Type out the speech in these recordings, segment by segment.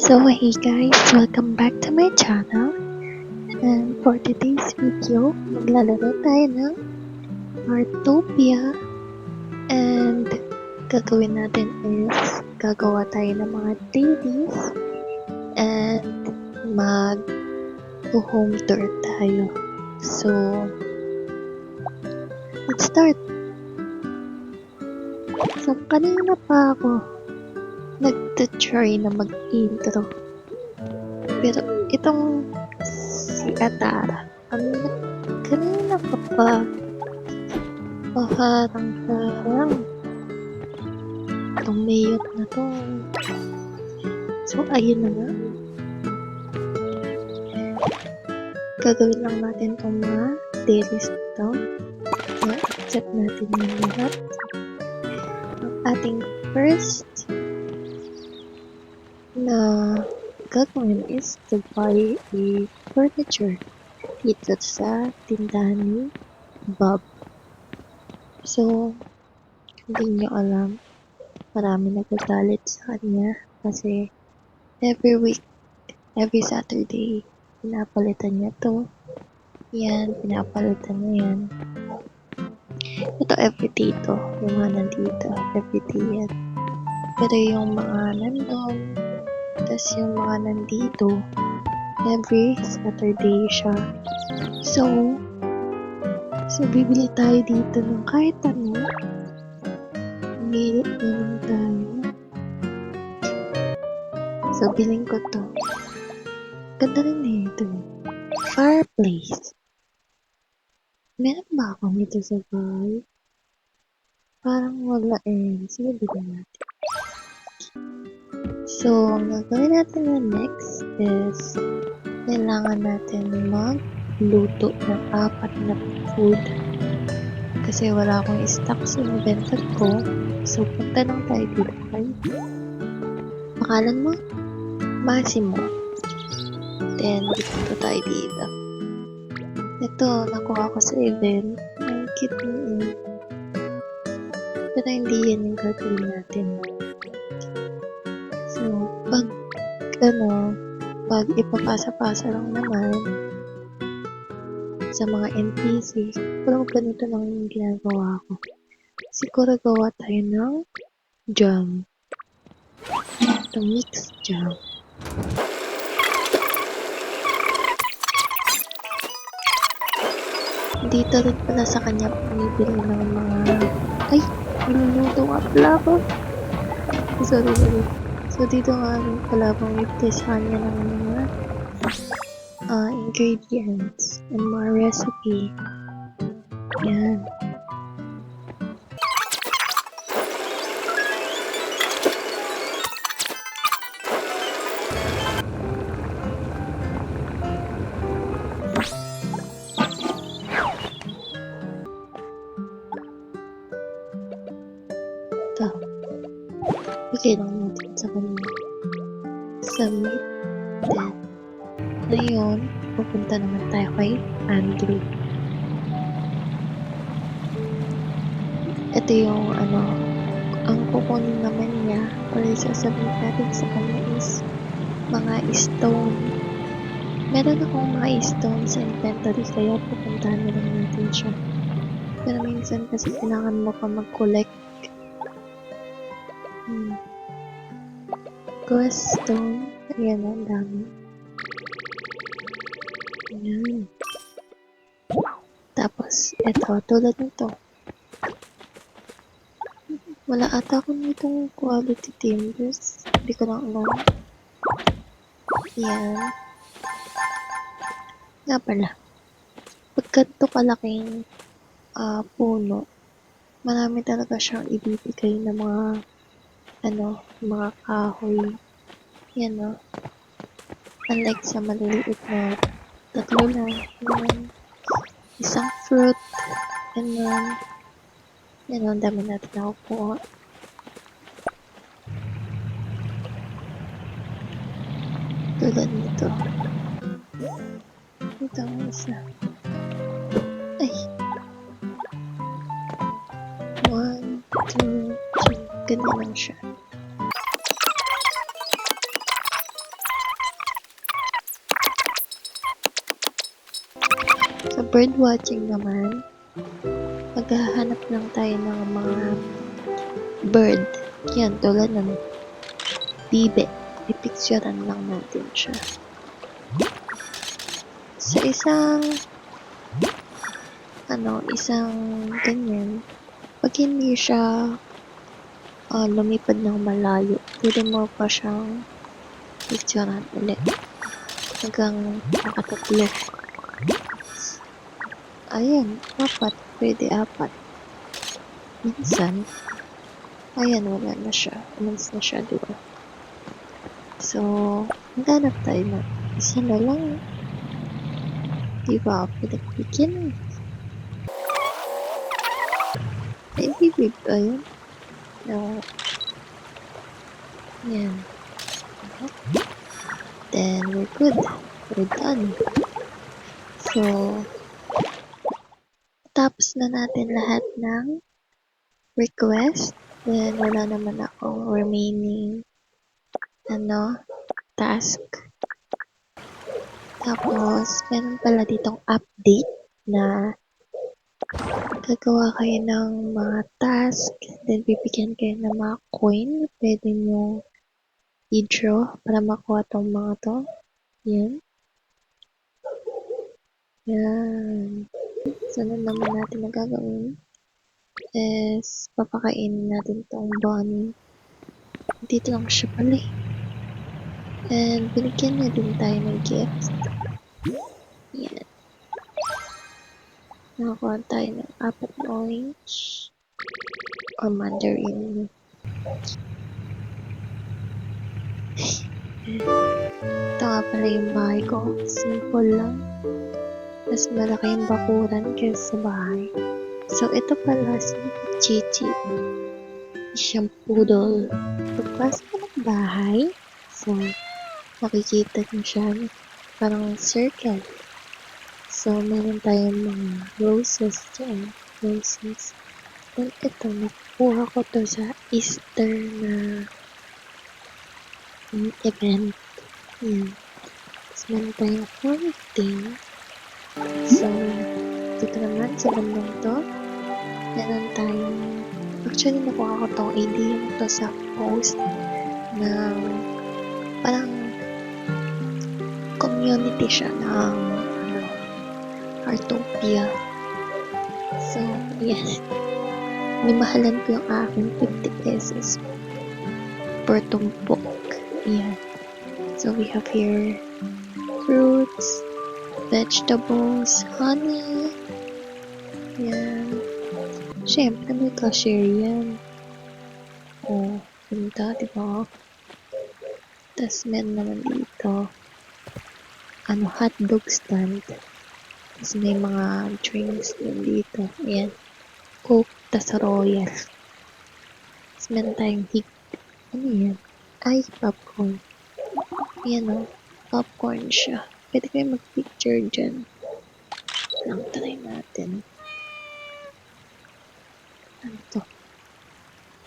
So hey guys, welcome back to my channel. And for today's video, maglalaro tayo ng Artopia. And gagawin natin is gagawa tayo ng mga dailies and mag-home tour tayo. So let's start. So kanina pa ako nag-try na mag-intro. Pero itong si Atara, kanina ka pa parang tumiyot na to. So ayun na nga. Gagawin lang natin itong mga dailies to. I-accept natin yung lahat. Ang ating first na gagawin is to buy a furniture dito sa tindahan ni Bob. So, hindi nyo alam, marami nagagalit sa kanya kasi every week, every Saturday, pinapalitan niya to. Yan, pinapalitan niya yan. Ito everyday to, yung mga nandito, everyday yan. Pero yung mga nandun, tas yung mga nandito, every Saturday siya. So bibili tayo dito ng kahit ano. Bili na lang tayo. So, biling ko to. Ganda rin na ito. Fireplace. Meron ba akong ito sa bahay? Parang wala eh. Sige, bilhin natin. So, ang gagawin natin na next is kailangan natin magluto ng 4 na food. Kasi wala akong stock sa inventory ko. So, punta lang tayo dito kay pangalan mo? Massimo. Then, dito tayo dito. Ito, nakuha ko sa event. Ang cute niya. Pero hindi yan yung gagawin natin. So, pag ipapasa-pasa lang naman sa mga NPC, pero ganito lang yung ginagawa ko. Siguro gawa tayo ng jam. Ito, mixed jam. Dito rin pala sa kanya pumibili ng mga... Ay! Niluluto nga pala ako. Sorry. So, dito nga rin pala pumibili sa kanya ng mga ingredients and mga recipe. Yan. Ito. Bigay lang natin sa kanya. Submit. Then, ngayon, pupunta naman tayo kay Andrew. Ito yung ang kukunin naman niya or isasabit natin sa kanya is mga stone. Meron akong mga stone sa inventory kaya pupuntahan na lang natin siya. Pero minsan kasi kailangan mo pa mag-collect. Ghost stone. Ayan, ang dami. Ayan. Tapos, eto, tulad nito. Wala ata akong itong quality timbers. Hindi ko lang alam. Yan. Nga pala. Pag ganito kalaking puno, marami talaga siyang ibibigay na mga mga kahoy. Yan o. Unlike sa maliliit na 3 lang. Yan. Isang fruit. Yan. Yan o, ang dami natin nakukuha. Tulad nito. Ito ang isa. Ay! 1, 2, 3. Ganda lang siya. bird watching naman, maghahanap lang tayo ng mga bird. Yan, tulad ng bibe. Ipicturean lang natin siya. Sa isang ganyan, pag hindi siya lumipad ng malayo, pwede mo pa siyang picturean ulit hanggang makatatlo. Ayan, pwede apat. Minsan, ayan, wala na siya. Umalis na siya, diba? So, maghanap tayo na isa na lang. Diba? Pinagbigyan. May bibig ba yun? No. Yan. Then, we're good. We're done. So, tapos na natin lahat ng request. Then, wala naman akong remaining task. Tapos, meron pala ditong update na gagawa kayo ng mga task, then bibigyan kayo ng mga coin, pwede nyo i-draw para makuha tong mga to. Yan. Yan. Sunod naman natin na gagawin is papakainin natin tong bunny. Dito lang siya pala eh. And binigyan niya din tayo ng gift. Yan. Nakakuha tayo ng 4 na orange or mandarin. Ito nga pala yung bahay ko. Simple lang. Mas malaki yung bakuran kaysa sa bahay. So, ito pala si Chichi. Siyang poodle. Pagpasok ko ng bahay, so, makikita niyo siya. Parang circle. So, meron tayong mga roses dyan. Roses. Then, ito, nakuha ko to sa Easter na event. Yan. Tapos, meron tayong fountain. So, dito naman sa bandang to, meron tayong, actually, nakuha ko tong idea to sa post ng parang community siya ng Artopia. So, yes. Nimahalan ko yung akin 50 pesos per tumpok. Yan. So, we have here fruits, vegetables, honey. Yan. Siyempre, may cashier yan. Oh, ganda, diba? Tapos, meron naman dito, hotdog stand. Tapos, may mga drinks din dito. Ayan. Coke, tas Royal. Tapos, meron tayong ano yan? Ay, popcorn. Ayan o. Popcorn siya. Pwede kayo mag-picture dyan. Lang, try natin. Ano to?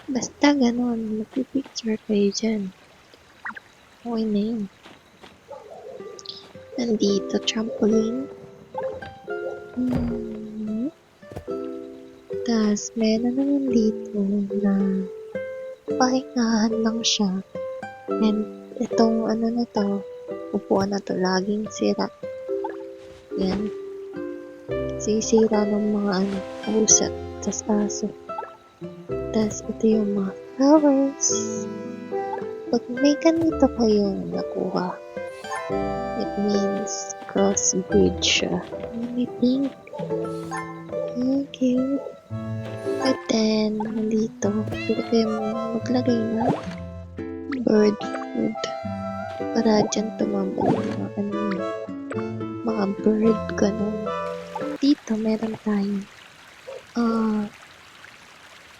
Basta ganon. Mag-picture kayo dyan. Okay na yun. Nandito, trampoline. Tapos, meron naman dito na pahingahan lang siya. And, itong na to, upuan na to, laging sira. Yan. Sisira ng mga pusa, tas aso. Tas, ito yung mga flowers. Pag may ganito kayong nakuha, it means cross-bridge siya. May pink. Okay. But then, dito, pwede kayong maglagay na bird food. Para dyan tumambal yung mga bird, ganun. Dito, meron tayong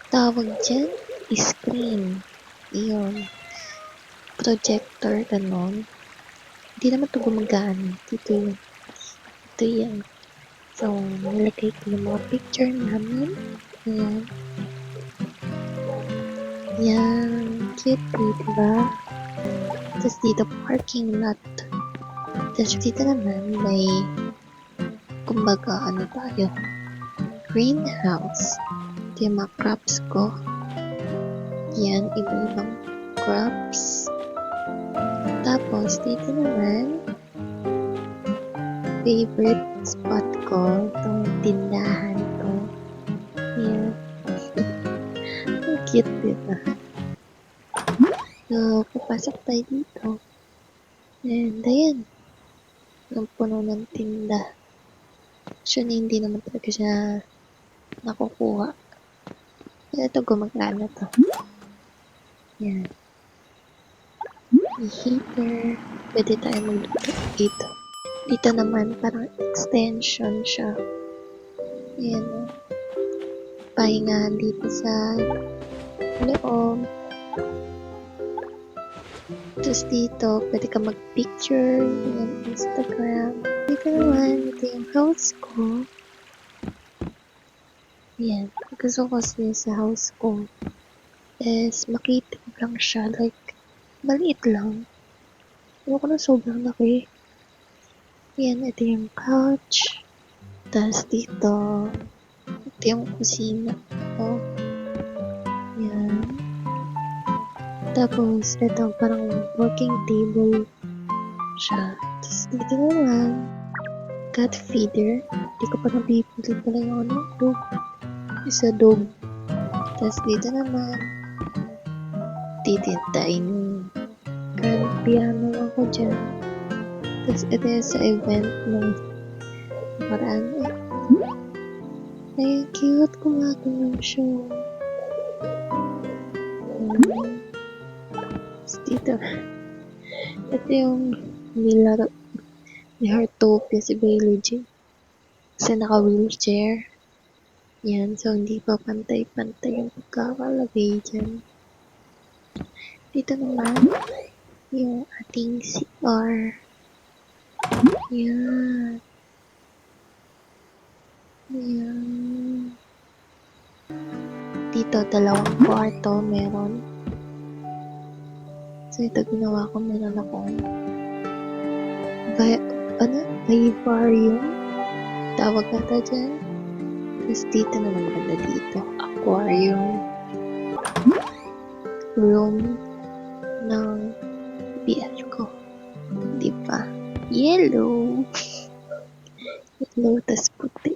tawag dyan, screen. Iyon. Projector, ganun. Hindi naman ito gumagana. Dito yun. Ito yan. So, nalagay ko yung mga picture namin. Ayan. Yan. Cute, diba? Tapos dito, parking lot. Tapos dito naman, may kumbaga, ano tayo, greenhouse. Ito yung mga crops ko. Yan, iba-ibang crops. Tapos, dito naman, favorite spot ko, itong tindahan ko. Yan. Ang cute, diba? So, papasok tayo dito. And, ayan. Ang puno ng tinda. Actually, hindi naman talaga siya nakukuha. Kaya ito, gumagana to. Yan. May heater. Pwede tayo magluto dito. Dito naman, parang extension siya. Ayan. Pahingahan dito sa loob. Tapos dito, pwede ka mag-picture. Ayan, Instagram. Dito naman, ito yung house ko. Ayan. Gusto ko kasi sa house ko is makitid lang siya. Like, maliit lang. Ayoko na sobrang laki. Ayan, ito yung couch. Tapos dito, ito yung kusina ko. Ayan. Tapos, ito parang working table siya. Tapos dito naman, cat feeder. Hindi ko pa nabibili pala yung ano, dog. Isa dog. Tapos dito naman, dining. Grand piano ako dyan. Tapos ito yung sa event ng nakaraan. Ay, cute. Kumagano'n siya. Tapos dito, ito yung nilaro ni Heartopia si Bailey G. Kasi naka-wheelchair. Yan, so hindi pa pantay-pantay yung pagkakalagay dyan. Dito naman, yung ating CR. Yan. Yan. Dito, dalawang kwarto meron. So, ito ginawa ko, meron akong vivarium. Tawag ata dyan. Tapos dito naman banda dito, aquarium. Room ng BF ko. Diba? Yellow. Yellow, tas puti.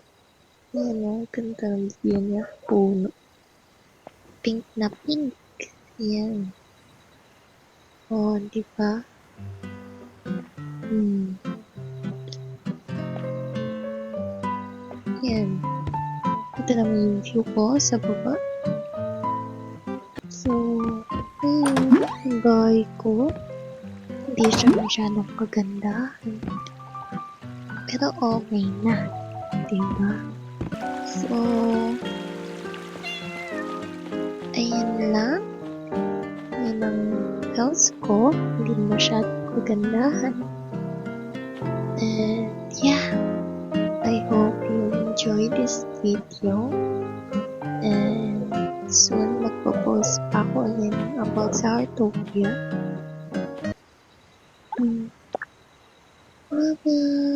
Ano, ganda ng view niya. Puno. Pink na pink. Yan. Oh, diba? Yan. Ito naman yung view ko sa baba. So, ayun, yung bahay ko. Hindi siya masyadong kaganda. Pero okay na. Diba? So, ayan lang. Yan ang house ko. Hindi masyadong kagandahan. And, yeah. I hope you enjoy this video. And, soon magpo-post pa ako ulit about sa Heartopia. Bye-bye!